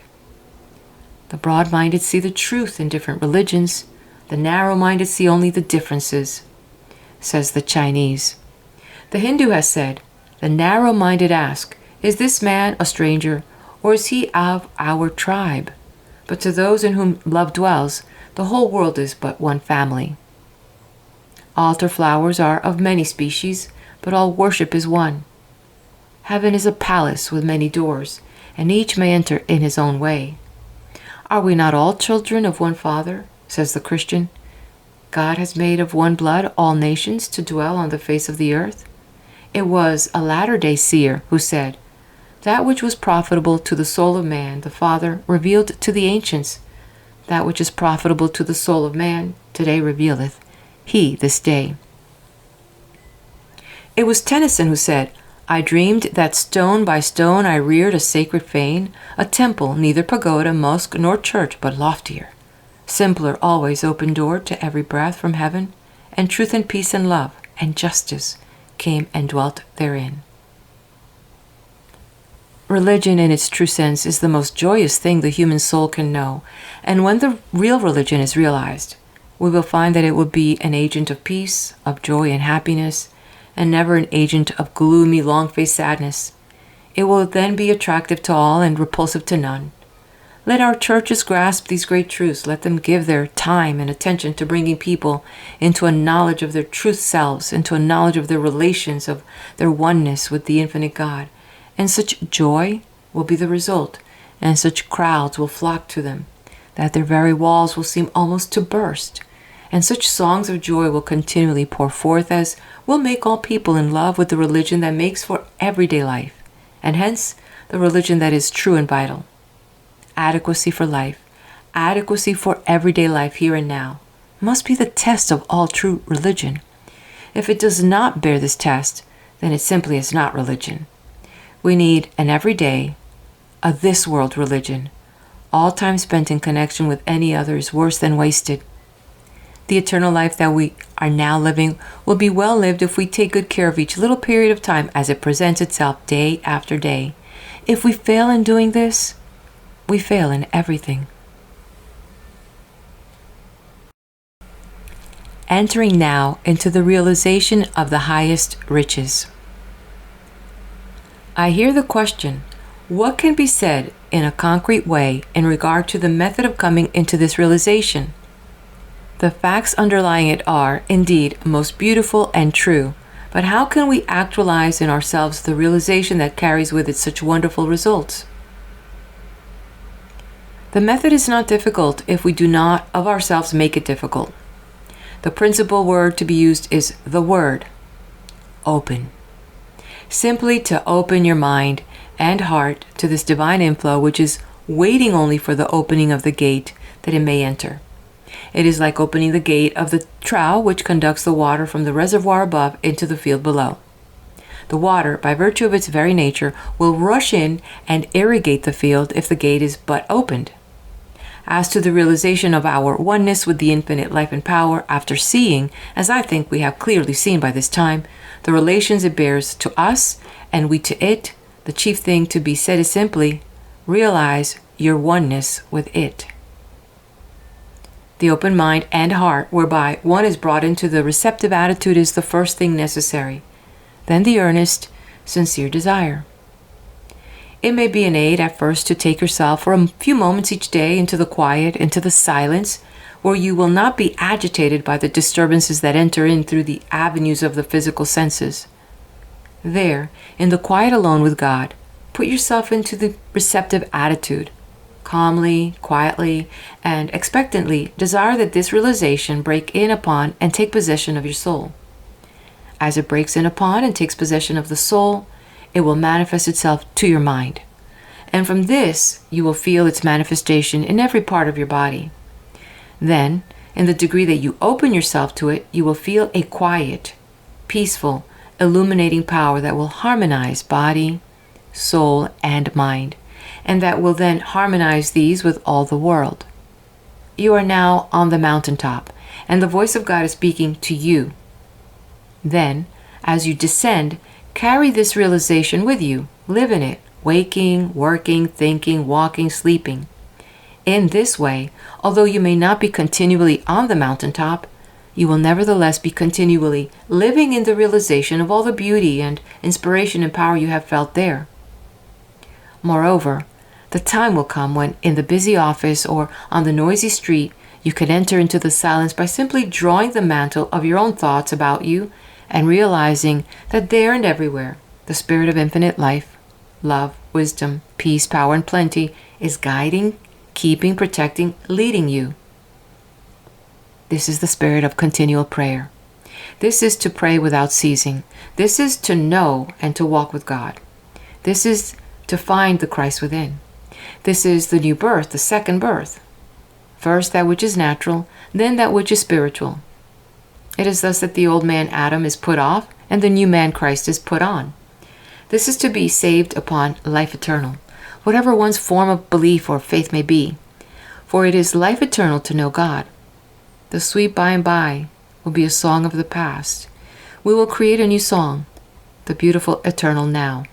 The broad-minded see the truth in different religions. The narrow-minded see only the differences, says the Chinese. The Hindu has said, the narrow-minded ask, is this man a stranger, or is he of our tribe? But to those in whom love dwells, the whole world is but one family. Altar flowers are of many species, but all worship is one. Heaven is a palace with many doors, and each may enter in his own way. Are we not all children of one Father, says the Christian? God has made of one blood all nations to dwell on the face of the earth. It was a latter-day seer who said, that which was profitable to the soul of man, the Father revealed to the ancients. That which is profitable to the soul of man, today revealeth he this day. It was Tennyson who said, I dreamed that stone by stone I reared a sacred fane, a temple, neither pagoda, mosque, nor church, but loftier, simpler, always open door to every breath from heaven, and truth and peace and love and justice came and dwelt therein. Religion in its true sense is the most joyous thing the human soul can know, and when the real religion is realized, we will find that it will be an agent of peace, of joy and happiness, and never an agent of gloomy, long-faced sadness. It will then be attractive to all and repulsive to none. Let our churches grasp these great truths. Let them give their time and attention to bringing people into a knowledge of their true selves, into a knowledge of their relations, of their oneness with the infinite God. And such joy will be the result, and such crowds will flock to them, that their very walls will seem almost to burst. And such songs of joy will continually pour forth as will make all people in love with the religion that makes for everyday life, and hence the religion that is true and vital. Adequacy for life, adequacy for everyday life here and now, must be the test of all true religion. If it does not bear this test, then it simply is not religion. We need an everyday, a this world religion. All time spent in connection with any other is worse than wasted. The eternal life that we are now living will be well lived if we take good care of each little period of time as it presents itself day after day. If we fail in doing this, we fail in everything. Entering now into the realization of the highest riches. I hear the question, what can be said in a concrete way in regard to the method of coming into this realization? The facts underlying it are, indeed, most beautiful and true, but how can we actualize in ourselves the realization that carries with it such wonderful results? The method is not difficult if we do not of ourselves make it difficult. The principal word to be used is the word, open. Simply to open your mind and heart to this divine inflow which is waiting only for the opening of the gate that it may enter. It is like opening the gate of the trough which conducts the water from the reservoir above into the field below. The water, by virtue of its very nature, will rush in and irrigate the field if the gate is but opened. As to the realization of our oneness with the infinite life and power, after seeing, as I think we have clearly seen by this time, the relations it bears to us and we to it, the chief thing to be said is simply, realize your oneness with it. The open mind and heart whereby one is brought into the receptive attitude is the first thing necessary, then the earnest, sincere desire. It may be an aid at first to take yourself for a few moments each day into the quiet, into the silence, where you will not be agitated by the disturbances that enter in through the avenues of the physical senses. There, in the quiet alone with God, put yourself into the receptive attitude. Calmly, quietly, and expectantly desire that this realization break in upon and take possession of your soul. As it breaks in upon and takes possession of the soul, it will manifest itself to your mind. And from this, you will feel its manifestation in every part of your body. Then, in the degree that you open yourself to it, you will feel a quiet, peaceful, illuminating power that will harmonize body, soul, and mind, and that will then harmonize these with all the world. You are now on the mountaintop, and the voice of God is speaking to you. Then, as you descend, carry this realization with you. Live in it, waking, working, thinking, walking, sleeping. In this way, although you may not be continually on the mountaintop, you will nevertheless be continually living in the realization of all the beauty and inspiration and power you have felt there. Moreover, the time will come when, in the busy office or on the noisy street, you can enter into the silence by simply drawing the mantle of your own thoughts about you and realizing that there and everywhere, the Spirit of infinite life, love, wisdom, peace, power, and plenty is guiding, keeping, protecting, leading you. This is the spirit of continual prayer. This is to pray without ceasing. This is to know and to walk with God. This is to find the Christ within. This is the new birth, the second birth. First that which is natural, then that which is spiritual. It is thus that the old man Adam is put off and the new man Christ is put on. This is to be saved upon life eternal, whatever one's form of belief or faith may be. For it is life eternal to know God. The sweet by and by will be a song of the past. We will create a new song, the beautiful eternal now.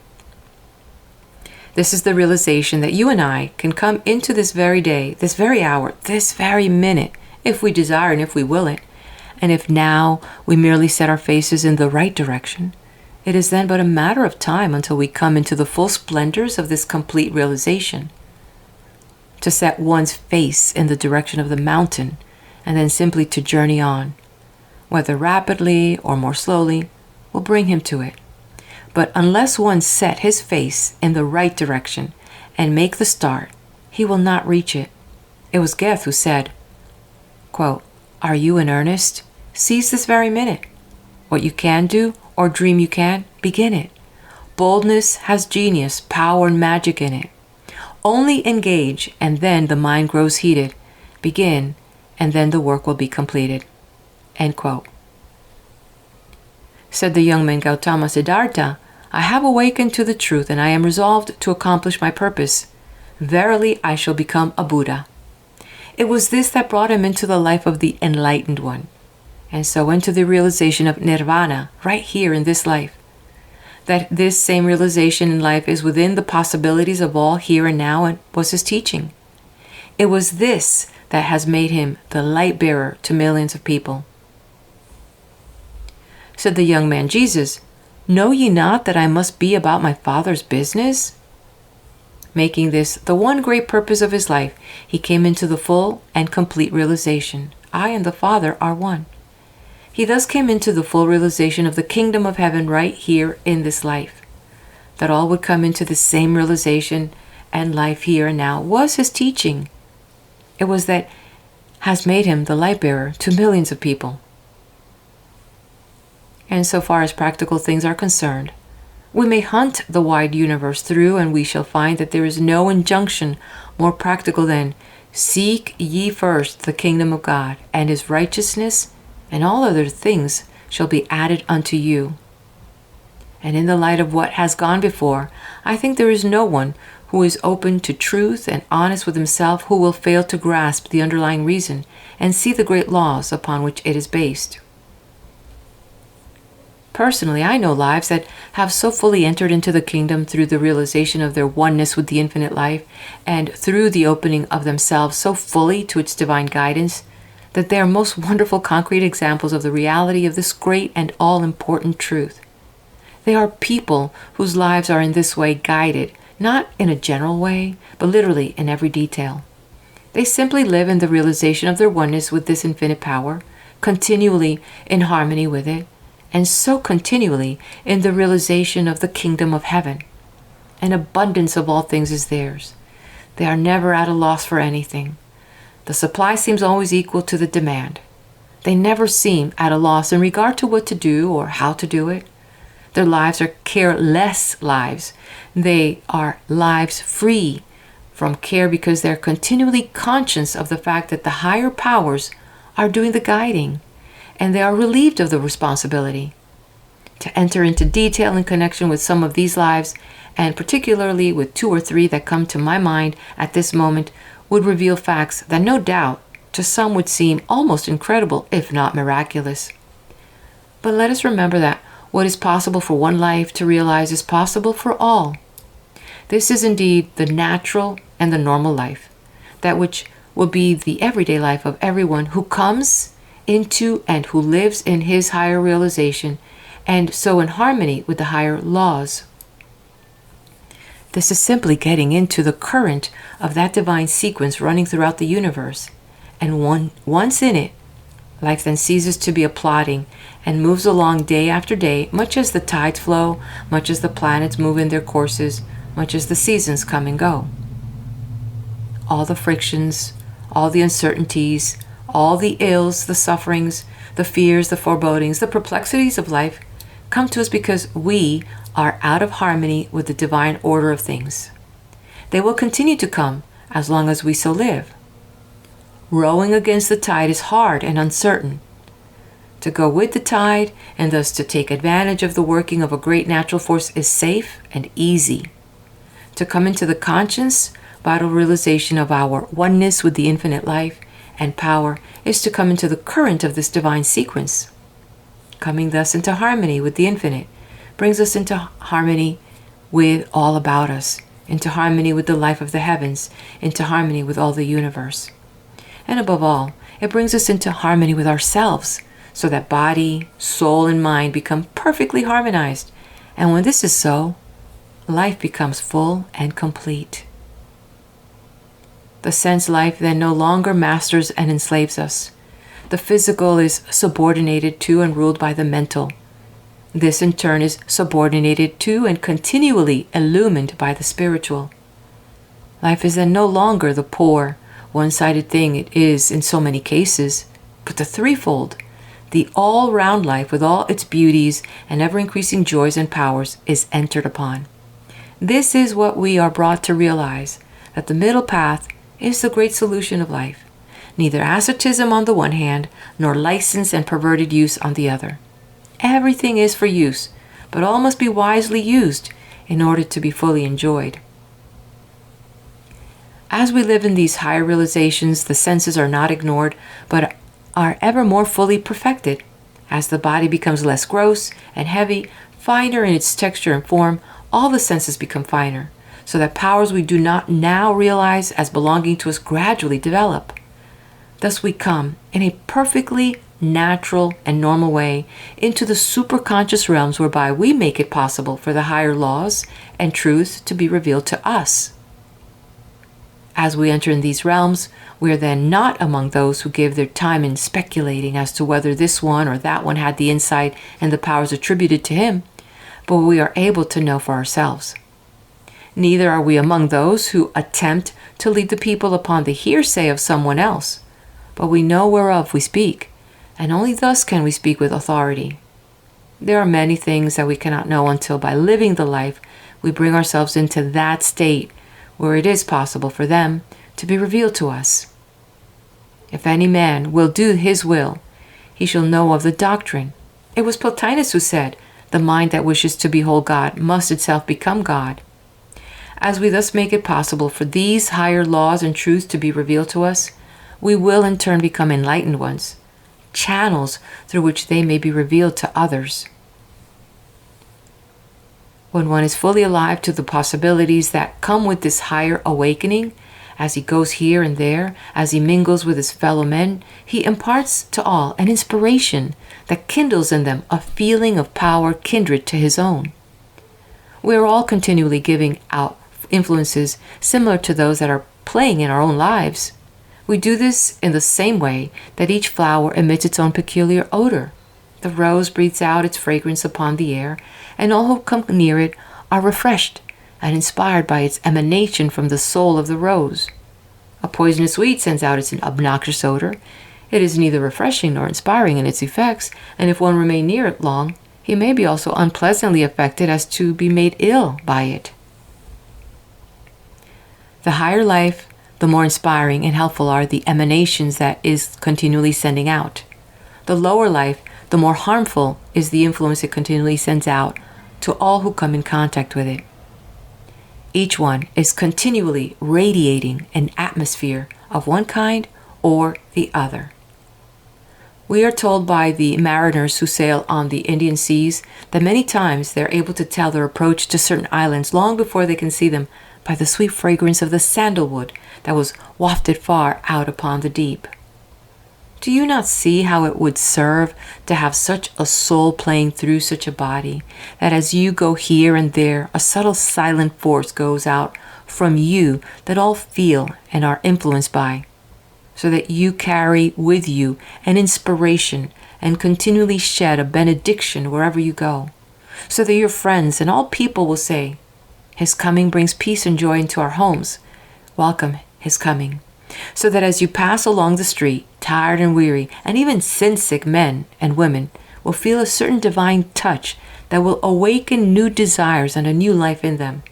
This is the realization that you and I can come into this very day, this very hour, this very minute, if we desire and if we will it. And if now we merely set our faces in the right direction, it is then but a matter of time until we come into the full splendors of this complete realization. To set one's face in the direction of the mountain, and then simply to journey on, whether rapidly or more slowly, will bring him to it. But unless one set his face in the right direction and make the start, he will not reach it. It was Goethe who said, quote, "Are you in earnest? Seize this very minute. What you can do or dream you can, begin it. Boldness has genius, power, and magic in it. Only engage, and then the mind grows heated. Begin, and then the work will be completed." End quote. Said the young man Gautama Siddhartha, "I have awakened to the truth, and I am resolved to accomplish my purpose. Verily, I shall become a Buddha." It was this that brought him into the life of the enlightened one, and so into the realization of nirvana right here in this life. That this same realization in life is within the possibilities of all here and now, and was his teaching. It was this that has made him the light bearer to millions of people. Said the young man Jesus, "Know ye not that I must be about my Father's business?" Making this the one great purpose of his life, he came into the full and complete realization, I and the Father are one. He thus came into the full realization of the kingdom of heaven right here in this life. That all would come into the same realization and life here and now was his teaching. It was that has made him the light bearer to millions of people. And so far as practical things are concerned, we may hunt the wide universe through, and we shall find that there is no injunction more practical than, "Seek ye first the kingdom of God and his righteousness, and all other things shall be added unto you." And in the light of what has gone before, I think there is no one who is open to truth and honest with himself who will fail to grasp the underlying reason and see the great laws upon which it is based. Personally, I know lives that have so fully entered into the kingdom through the realization of their oneness with the infinite life, and through the opening of themselves so fully to its divine guidance, that they are most wonderful concrete examples of the reality of this great and all-important truth. They are people whose lives are in this way guided, not in a general way, but literally in every detail. They simply live in the realization of their oneness with this infinite power, continually in harmony with it, and so continually in the realization of the kingdom of heaven. An abundance of all things is theirs. They are never at a loss for anything. The supply seems always equal to the demand. They never seem at a loss in regard to what to do or how to do it. Their lives are careless lives. They are lives free from care because they're continually conscious of the fact that the higher powers are doing the guiding, and they are relieved of the responsibility. To enter into detail in connection with some of these lives, and particularly with 2 or 3 that come to my mind at this moment, would reveal facts that no doubt to some would seem almost incredible, if not miraculous. But let us remember that what is possible for one life to realize is possible for all. This is indeed the natural and the normal life, that which will be the everyday life of everyone who comes into and who lives in his higher realization, and so in harmony with the higher laws. This is simply getting into the current of that divine sequence running throughout the universe, and once in it, life then ceases to be a plodding and moves along day after day, much as the tides flow, much as the planets move in their courses, much as the seasons come and go. All the frictions, all the uncertainties, all the ills, the sufferings, the fears, the forebodings, the perplexities of life come to us because we are out of harmony with the divine order of things. They will continue to come as long as we so live. Rowing against the tide is hard and uncertain. To go with the tide and thus to take advantage of the working of a great natural force is safe and easy. To come into the conscious, vital realization of our oneness with the infinite life and power is to come into the current of this divine sequence. Coming thus into harmony with the infinite brings us into harmony with all about us, into harmony with the life of the heavens, into harmony with all the universe. And above all, it brings us into harmony with ourselves, so that body, soul, and mind become perfectly harmonized. And when this is so, life becomes full and complete. The sense life then no longer masters and enslaves us. The physical is subordinated to and ruled by the mental. This in turn is subordinated to and continually illumined by the spiritual. Life is then no longer the poor, one-sided thing it is in so many cases, but the threefold, the all-round life with all its beauties and ever-increasing joys and powers is entered upon. This is what we are brought to realize, that the middle path is the great solution of life, neither asceticism on the one hand, nor license and perverted use on the other. Everything is for use, but all must be wisely used in order to be fully enjoyed. As we live in these higher realizations, the senses are not ignored, but are ever more fully perfected. As the body becomes less gross and heavy, finer in its texture and form, all the senses become finer, so that powers we do not now realize as belonging to us gradually develop. Thus we come, in a perfectly natural and normal way, into the superconscious realms whereby we make it possible for the higher laws and truths to be revealed to us. As we enter in these realms, we are then not among those who give their time in speculating as to whether this one or that one had the insight and the powers attributed to him, but we are able to know for ourselves. Neither are we among those who attempt to lead the people upon the hearsay of someone else, but we know whereof we speak, and only thus can we speak with authority. There are many things that we cannot know until by living the life we bring ourselves into that state where it is possible for them to be revealed to us. If any man will do his will, he shall know of the doctrine. It was Plotinus who said, "The mind that wishes to behold God must itself become God." As we thus make it possible for these higher laws and truths to be revealed to us, we will in turn become enlightened ones, channels through which they may be revealed to others. When one is fully alive to the possibilities that come with this higher awakening, as he goes here and there, as he mingles with his fellow men, he imparts to all an inspiration that kindles in them a feeling of power kindred to his own. We are all continually giving out influences similar to those that are playing in our own lives. We do this in the same way that each flower emits its own peculiar odor. The rose breathes out its fragrance upon the air, and all who come near it are refreshed and inspired by its emanation from the soul of the rose. A poisonous weed sends out its obnoxious odor. It is neither refreshing nor inspiring in its effects, and if one remain near it long, he may be also unpleasantly affected as to be made ill by it. The higher life, the more inspiring and helpful are the emanations that is continually sending out. The lower life, the more harmful is the influence it continually sends out to all who come in contact with it. Each one is continually radiating an atmosphere of one kind or the other. We are told by the mariners who sail on the Indian seas that many times they are able to tell their approach to certain islands long before they can see them by the sweet fragrance of the sandalwood that was wafted far out upon the deep. Do you not see how it would serve to have such a soul playing through such a body, that as you go here and there, a subtle silent force goes out from you that all feel and are influenced by, so that you carry with you an inspiration and continually shed a benediction wherever you go, so that your friends and all people will say, "His coming brings peace and joy into our homes. Welcome his coming." So that as you pass along the street, tired and weary, and even sin-sick men and women will feel a certain divine touch that will awaken new desires and a new life in them,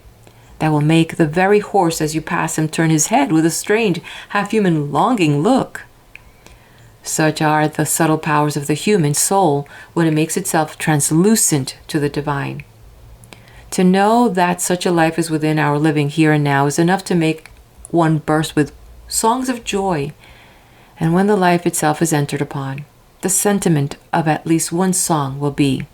that will make the very horse as you pass him turn his head with a strange, half-human longing look. Such are the subtle powers of the human soul when it makes itself translucent to the divine. To know that such a life is within our living here and now is enough to make one burst with songs of joy, and when the life itself is entered upon, the sentiment of at least one song will be,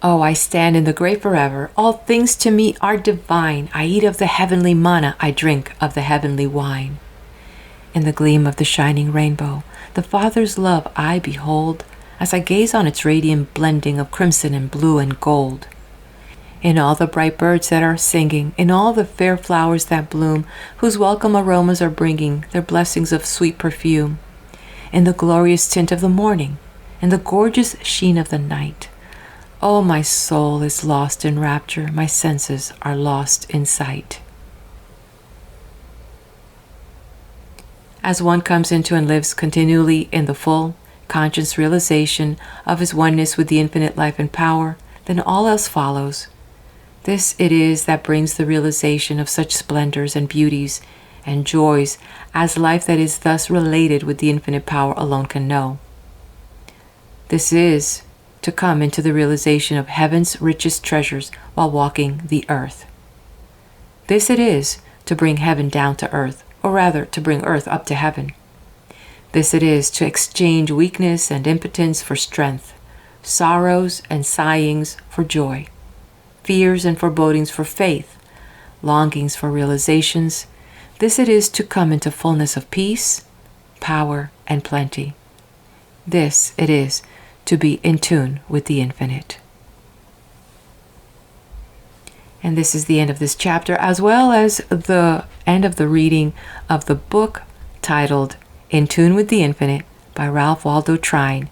"Oh, I stand in the great forever, all things to me are divine, I eat of the heavenly manna, I drink of the heavenly wine. In the gleam of the shining rainbow, the Father's love I behold, as I gaze on its radiant blending of crimson and blue and gold. In all the bright birds that are singing, in all the fair flowers that bloom, whose welcome aromas are bringing their blessings of sweet perfume, in the glorious tint of the morning, in the gorgeous sheen of the night, oh, my soul is lost in rapture, my senses are lost in sight." As one comes into and lives continually in the full, conscious realization of his oneness with the infinite life and power, then all else follows. This it is that brings the realization of such splendors and beauties and joys as life that is thus related with the infinite power alone can know. This is to come into the realization of heaven's richest treasures while walking the earth. This it is to bring heaven down to earth, or rather to bring earth up to heaven. This it is to exchange weakness and impotence for strength, sorrows and sighings for joy, fears and forebodings for faith, longings for realizations. This it is to come into fullness of peace, power, and plenty. This it is to be in tune with the infinite. And this is the end of this chapter, as well as the end of the reading of the book titled In Tune with the Infinite by Ralph Waldo Trine.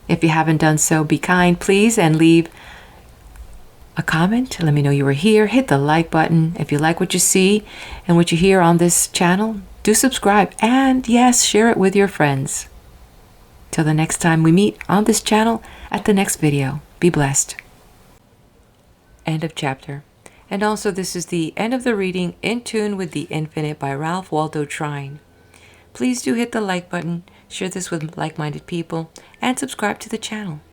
If you haven't done so, be kind, please, and leave a comment. Let me know you were here. Hit the like button. If you like what you see and what you hear on this channel, do subscribe, and yes, share it with your friends. Till the next time we meet on this channel at the next video, be blessed. End of chapter. And also, this is the end of the reading In Tune with the Infinite by Ralph Waldo Trine. Please do hit the like button, share this with like-minded people, and subscribe to the channel.